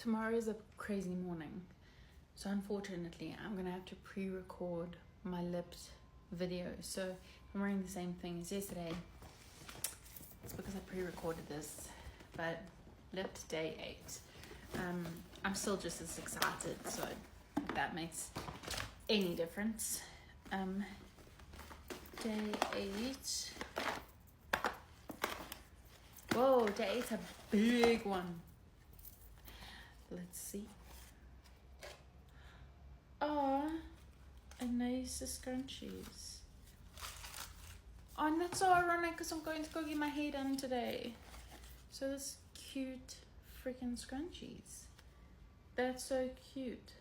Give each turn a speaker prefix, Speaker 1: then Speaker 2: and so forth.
Speaker 1: tomorrow is a crazy morning. So unfortunately, I'm going to have to pre-record my lipped video. So I'm wearing the same thing as yesterday. It's because I pre-recorded this. But lipped day 8. I'm still just as excited. So if that makes any difference. Day 8. Whoa, day 8's a big one. Let's see. Oh, a nice scrunchies. Oh, and that's so ironic because I'm going to go get my hair done today. So this cute freaking scrunchies. That's so cute.